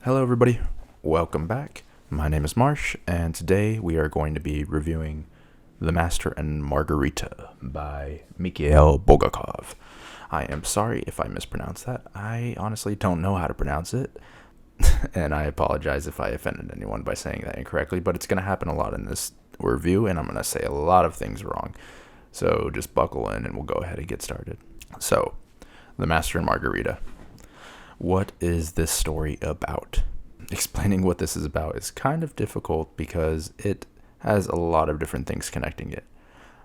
Hello, everybody. Welcome back. My name is Marsh, and today we are going to be reviewing The Master and Margarita by Mikhail Bulgakov. I am sorry if I mispronounce that. I honestly don't know how to pronounce it, and I apologize if I offended anyone by saying that incorrectly, but it's going to happen a lot in this review, and I'm going to say a lot of things wrong. So just buckle in, and we'll go ahead and get started. So, The Master and Margarita. What is this story about? Explaining what this is about is kind of difficult because it has a lot of different things connecting it.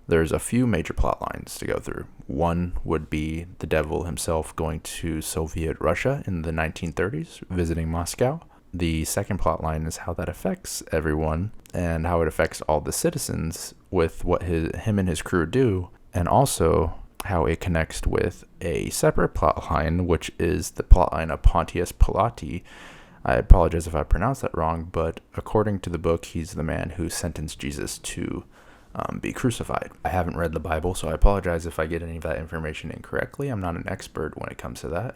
There's a few major plot lines to go through. One would be the devil himself going to Soviet Russia in the 1930s, visiting Moscow. The second plot line is how that affects everyone and how it affects all the citizens with what him and his crew do, and also how it connects with a separate plotline, which is the plotline of Pontius Pilate. I apologize if I pronounced that wrong, but according to the book, he's the man who sentenced Jesus to be crucified. I haven't read the Bible, so I apologize if I get any of that information incorrectly. I'm not an expert when it comes to that,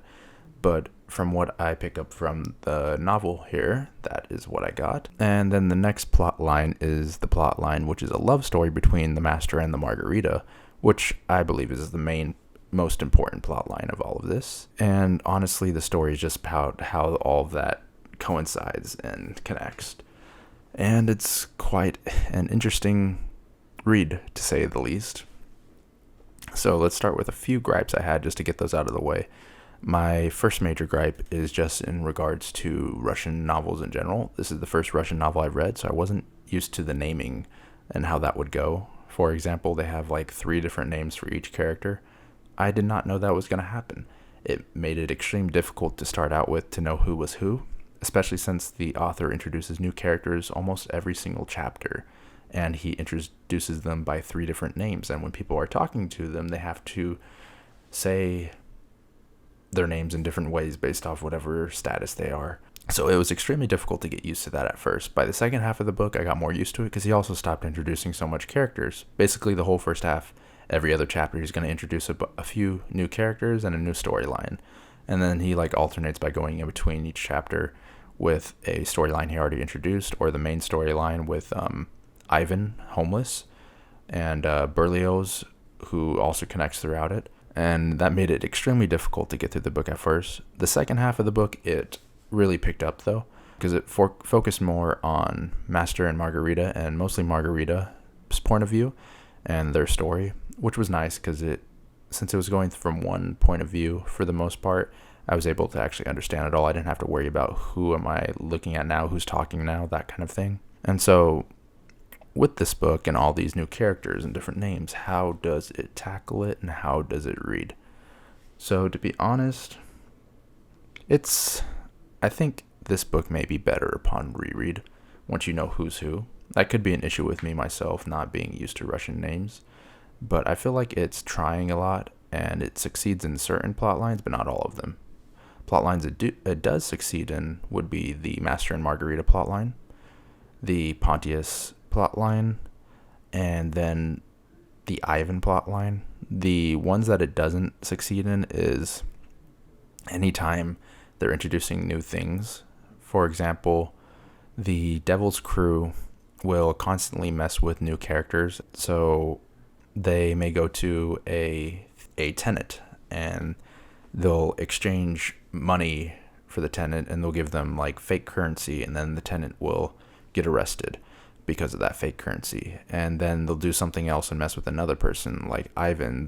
but from what I pick up from the novel here, that is what I got. And then the next plot line is the plot line, which is a love story between the Master and the Margarita, which I believe is the most important plot line of all of this. And honestly, the story is just about how all of that coincides and connects. And it's quite an interesting read, to say the least. So let's start with a few gripes I had just to get those out of the way. My first major gripe is just in regards to Russian novels in general. This is the first Russian novel I've read, so I wasn't used to the naming and how that would go. For example, they have like 3 different names for each character. I did not know that was going to happen. It made it extremely difficult to start out with to know who was who, especially since the author introduces new characters almost every single chapter, and he introduces them by 3 different names, and when people are talking to them, they have to say their names in different ways based off whatever status they are. So it was extremely difficult to get used to that at first. By the second half of the book, I got more used to it because he also stopped introducing so much characters. Basically, the whole first half, every other chapter, he's going to introduce a few new characters and a new storyline. And then he alternates by going in between each chapter with a storyline he already introduced, or the main storyline with Ivan, homeless, and Berlioz, who also connects throughout it. And that made it extremely difficult to get through the book at first. The second half of the book, it really picked up though, because it focused more on Master and Margarita, and mostly Margarita's point of view and their story, which was nice because since it was going from one point of view for the most part, I was able to actually understand it all. I didn't have to worry about who am I looking at now, who's talking now, that kind of thing. And so with this book and all these new characters and different names, how does it tackle it and how does it read? So to be honest, I think this book may be better upon reread once you know who's who. That could be an issue with me myself, not being used to Russian names, but I feel like it's trying a lot and it succeeds in certain plot lines, but not all of them. Plot lines it does succeed in would be the Master and Margarita plotline, the Pontius plotline, and then the Ivan plotline. The ones that it doesn't succeed in is anytime they're introducing new things. For example, the Devil's crew will constantly mess with new characters. So they may go to a tenant and they'll exchange money for the tenant, and they'll give them fake currency, and then the tenant will get arrested because of that fake currency. And then they'll do something else and mess with another person, like Ivan.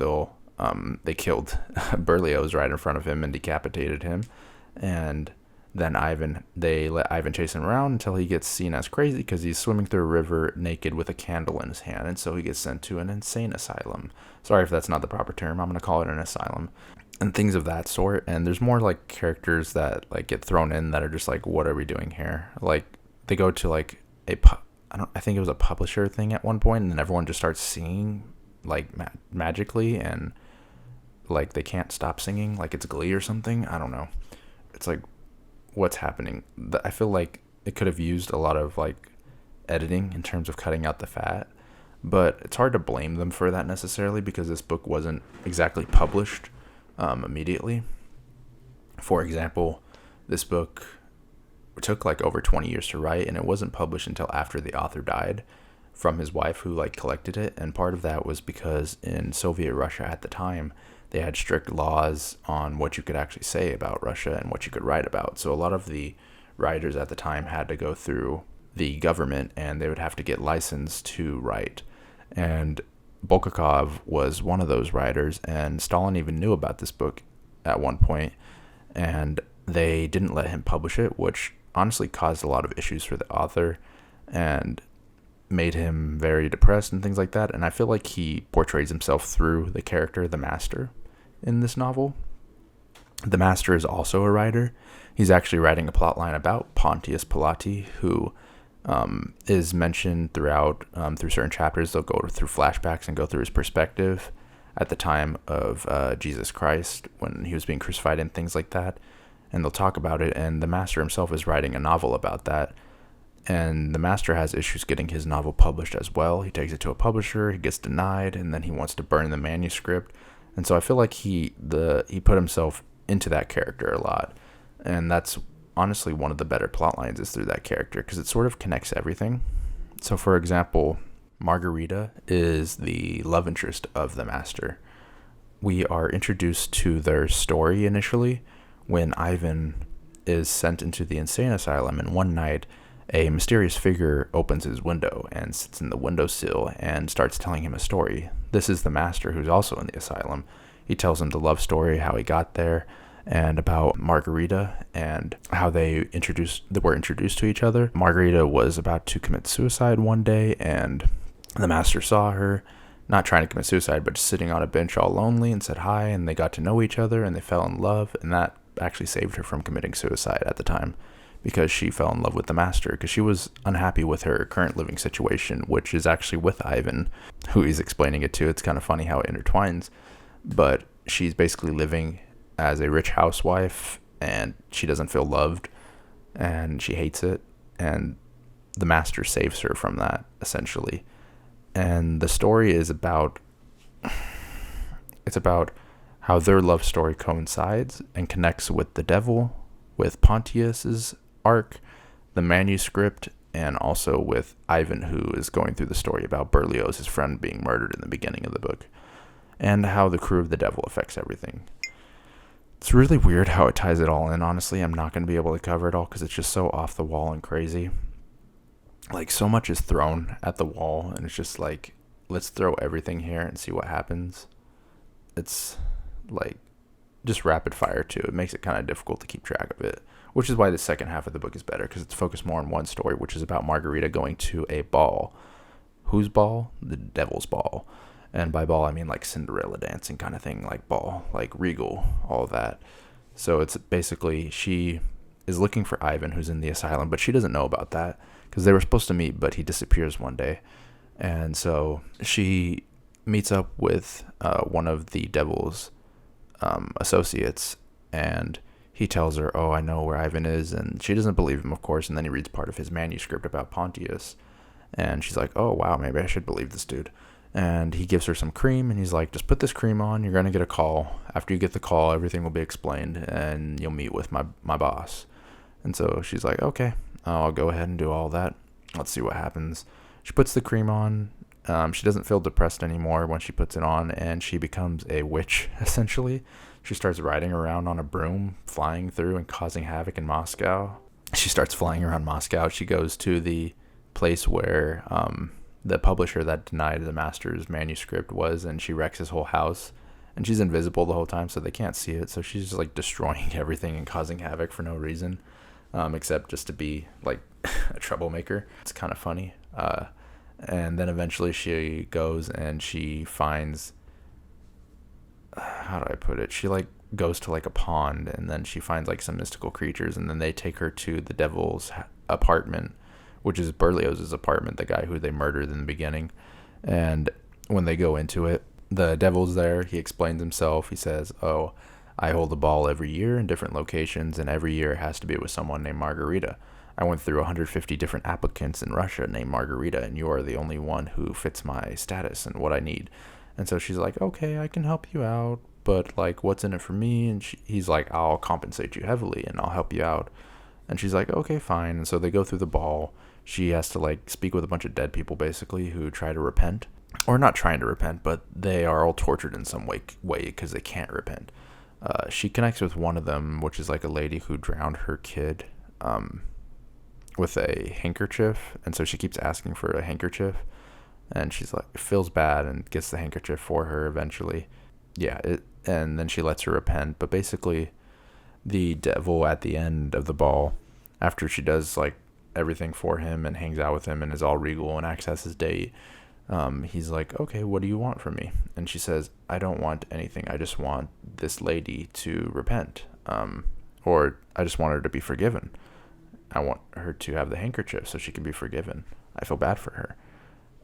They killed Berlioz right in front of him and decapitated him. And then they let Ivan chase him around until he gets seen as crazy because he's swimming through a river naked with a candle in his hand, and so he gets sent to an insane asylum. Sorry if that's not the proper term. I'm going to call it an asylum. And things of that sort. And there's more characters that get thrown in that are just what are we doing here? They go to I think it was a publisher thing at one point, and then everyone just starts singing magically, and they can't stop singing, it's Glee or something. I don't know. It's what's happening? I feel like it could have used a lot of editing in terms of cutting out the fat, but it's hard to blame them for that necessarily because this book wasn't exactly published immediately. For example, this book took like over 20 years to write, and it wasn't published until after the author died from his wife, who like collected it. And part of that was because in Soviet Russia at the time, they had strict laws on what you could actually say about Russia and what you could write about. So a lot of the writers at the time had to go through the government, and they would have to get licensed to write. And Bulgakov was one of those writers, and Stalin even knew about this book at one point, and they didn't let him publish it, which honestly caused a lot of issues for the author and made him very depressed and things like that. And I feel like he portrays himself through the character, the Master, in this novel. The Master is also a writer. He's actually writing a plotline about Pontius Pilate, who is mentioned throughout through certain chapters. They'll go through flashbacks and go through his perspective at the time of Jesus Christ when he was being crucified and things like that. And they'll talk about it. And the Master himself is writing a novel about that. And the Master has issues getting his novel published as well. He takes it to a publisher, he gets denied, and then he wants to burn the manuscript. And so I feel like he put himself into that character a lot. And that's honestly one of the better plot lines is through that character, because it sort of connects everything. So for example, Margarita is the love interest of the Master. We are introduced to their story initially when Ivan is sent into the insane asylum, and one night a mysterious figure opens his window and sits in the windowsill and starts telling him a story. This is the Master, who's also in the asylum. He tells him the love story, how he got there, and about Margarita and how were introduced to each other. Margarita was about to commit suicide one day, and the Master saw her, not trying to commit suicide, but just sitting on a bench all lonely, and said hi, and they got to know each other, and they fell in love, and that actually saved her from committing suicide at the time, because she fell in love with the Master, because she was unhappy with her current living situation, which is actually with Ivan, who he's explaining it to. It's kind of funny how it intertwines, but she's basically living as a rich housewife, and she doesn't feel loved, and she hates it, and the Master saves her from that, essentially. And the story is about how their love story coincides and connects with the devil, with Pontius's arc, the manuscript, and also with Ivan, who is going through the story about Berlioz, his friend, being murdered in the beginning of the book, and how the crew of the devil affects everything. It's really weird how it ties it all in. Honestly, I'm not going to be able to cover it all because it's just so off the wall and crazy. Like, so much is thrown at the wall, and it's just like, let's throw everything here and see what happens. It's like just rapid fire too. It makes it kind of difficult to keep track of it, which is why the second half of the book is better, because it's focused more on one story, which is about Margarita going to a ball. Whose ball? The devil's ball. And by ball, I mean like Cinderella dancing kind of thing, like ball, like regal, all of that. So it's basically, she is looking for Ivan, who's in the asylum, but she doesn't know about that because they were supposed to meet, but he disappears one day. And so she meets up with one of the devil's associates, and he tells her, oh, I know where Ivan is. And she doesn't believe him, of course. And then he reads part of his manuscript about Pontius, and she's like, oh, wow, maybe I should believe this dude. And he gives her some cream, and he's like, just put this cream on. You're going to get a call. After you get the call, everything will be explained, and you'll meet with my boss. And so she's like, okay, I'll go ahead and do all that. Let's see what happens. She puts the cream on. She doesn't feel depressed anymore when she puts it on, and she becomes a witch, essentially. She starts riding around on a broom, flying through and causing havoc in Moscow. She starts flying around Moscow. She goes to the place where the publisher that denied the Master's manuscript was, and she wrecks his whole house. And she's invisible the whole time, so they can't see it. So she's just like destroying everything and causing havoc for no reason, except just to be like a troublemaker. It's kind of funny. And then eventually she goes and she finds, how do I put it? She like goes to like a pond, and then she finds like some mystical creatures, and then they take her to the devil's apartment, which is Berlioz's apartment, the guy who they murdered in the beginning. And when they go into it, the devil's there. He explains himself. He says, oh, I hold a ball every year in different locations, and every year it has to be with someone named Margarita. I went through 150 different applicants in Russia named Margarita, and you are the only one who fits my status and what I need. And so she's like, okay, I can help you out, but like, what's in it for me? And he's like, I'll compensate you heavily and I'll help you out. And she's like, okay, fine. And so they go through the ball. She has to like speak with a bunch of dead people basically who try to repent, or not trying to repent, but they are all tortured in some way because they can't repent. She connects with one of them, which is like a lady who drowned her kid with a handkerchief, and so she keeps asking for a handkerchief, and she's like feels bad and gets the handkerchief for her eventually. And then she lets her repent, but basically the devil at the end of the ball, after she does like everything for him and hangs out with him and is all regal and acts as his date, he's like, okay, what do you want from me? And she says, I don't want anything. I just want this lady to repent. Or I just want her to be forgiven. I want her to have the handkerchief so she can be forgiven. I feel bad for her.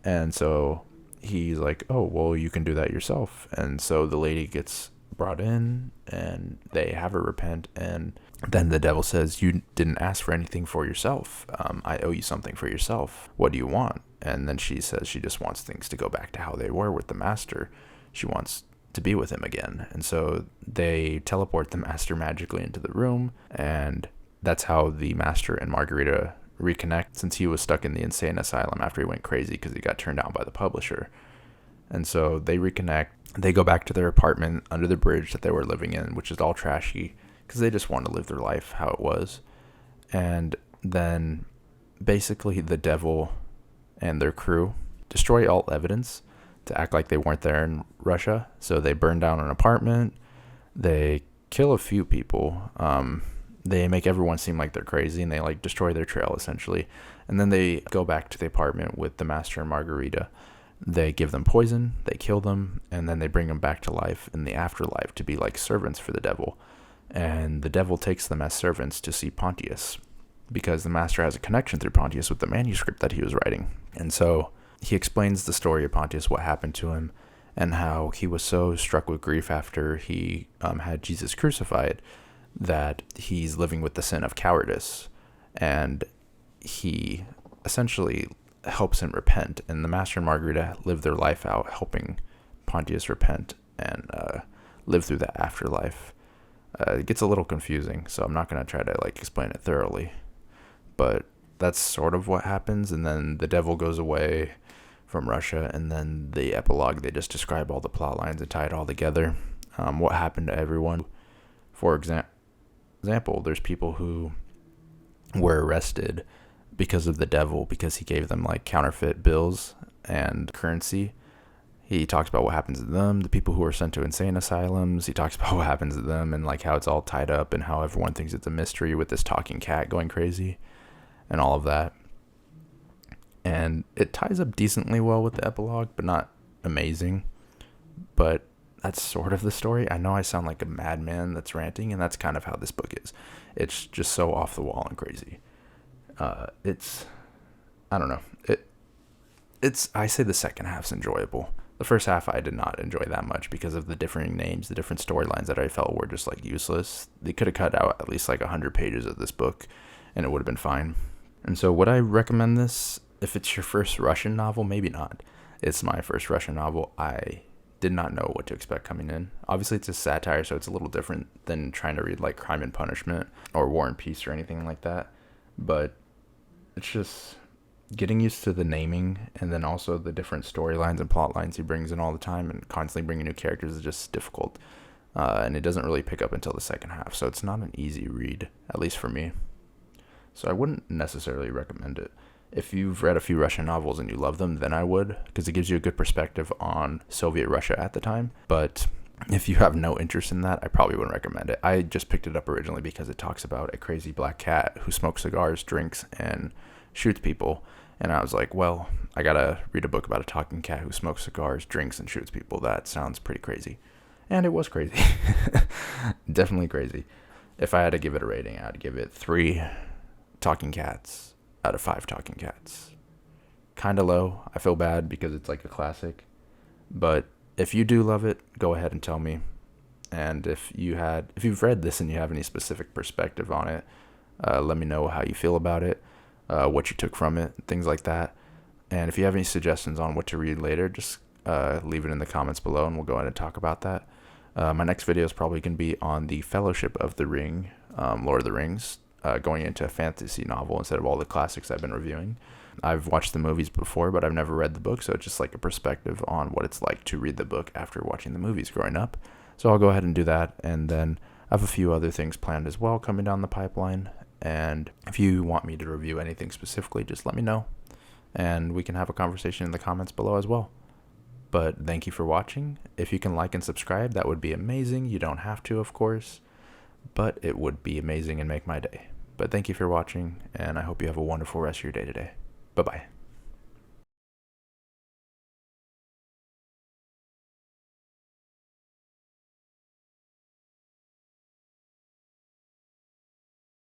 And so he's like, oh, well, you can do that yourself. And so the lady gets brought in and they have her repent. And then the devil says, you didn't ask for anything for yourself. I owe you something for yourself. What do you want? And then she says she just wants things to go back to how they were with the master. She wants to be with him again. And so they teleport the master magically into the room. And that's how the master and Margarita reconnect, since he was stuck in the insane asylum after he went crazy because he got turned down by the publisher. And so they reconnect. They go back to their apartment under the bridge that they were living in, which is all trashy because they just want to live their life how it was. And then basically the devil and their crew destroy all evidence to act like they weren't there in Russia. So they burn down an apartment. They kill a few people. They make everyone seem like they're crazy, and they like destroy their trail essentially. And then they go back to the apartment with the master and Margarita. They give them poison, they kill them, and then they bring them back to life in the afterlife to be like servants for the devil. And the devil takes them as servants to see Pontius, because the master has a connection through Pontius with the manuscript that he was writing. And so he explains the story of Pontius, what happened to him, and how he was so struck with grief after he had Jesus crucified that he's living with the sin of cowardice. And he essentially helps him repent. And the master and Margarita live their life out helping Pontius repent and live through the afterlife. It gets a little confusing, so I'm not going to try to like explain it thoroughly. But that's sort of what happens. And then the devil goes away from Russia, and then the epilogue, they just describe all the plot lines and tie it all together. What happened to everyone. For example, there's people who were arrested because of the devil, because he gave them like counterfeit bills and currency. He talks about what happens to them, the people who are sent to insane asylums. He talks about what happens to them and like how it's all tied up and how everyone thinks it's a mystery with this talking cat going crazy and all of that. And it ties up decently well with the epilogue, but not amazing. But that's sort of the story. I know I sound like a madman that's ranting, and that's kind of how this book is. It's just so off the wall and crazy. I don't know. I say the second half's enjoyable. The first half I did not enjoy that much because of the differing names, the different storylines that I felt were just like useless. They could have cut out at least like 100 pages of this book, and it would have been fine. And so would I recommend this? If it's your first Russian novel, maybe not. It's my first Russian novel. I did not know what to expect coming in. Obviously, it's a satire, so it's a little different than trying to read like Crime and Punishment or War and Peace or anything like that. But it's just getting used to the naming, and then also the different storylines and plot lines he brings in all the time, and constantly bringing new characters is just difficult. And it doesn't really pick up until the second half, so it's not an easy read, at least for me. So I wouldn't necessarily recommend it. If you've read a few Russian novels and you love them, then I would, because it gives you a good perspective on Soviet Russia at the time. But if you have no interest in that, I probably wouldn't recommend it. I just picked it up originally because it talks about a crazy black cat who smokes cigars, drinks, and shoots people. And I was like, well, I gotta read a book about a talking cat who smokes cigars, drinks, and shoots people. That sounds pretty crazy. And it was crazy. Definitely crazy. If I had to give it a rating, I'd give it 3 talking cats out of 5 talking cats. Kind of low. I feel bad because it's like a classic. But if you do love it, go ahead and tell me. And if you've read this and you have any specific perspective on it, let me know how you feel about it, what you took from it, things like that. And if you have any suggestions on what to read later, just leave it in the comments below, and we'll go ahead and talk about that. My next video is probably going to be on the Fellowship of the Ring, Lord of the Rings, going into a fantasy novel instead of all the classics I've been reviewing. I've watched the movies before, but I've never read the book, so it's just like a perspective on what it's like to read the book after watching the movies growing up. So I'll go ahead and do that, and then I have a few other things planned as well coming down the pipeline. And if you want me to review anything specifically, just let me know, and we can have a conversation in the comments below as well. But thank you for watching. If you can like and subscribe, that would be amazing. You don't have to, of course, but it would be amazing and make my day. But thank you for watching, and I hope you have a wonderful rest of your day today. Bye-bye.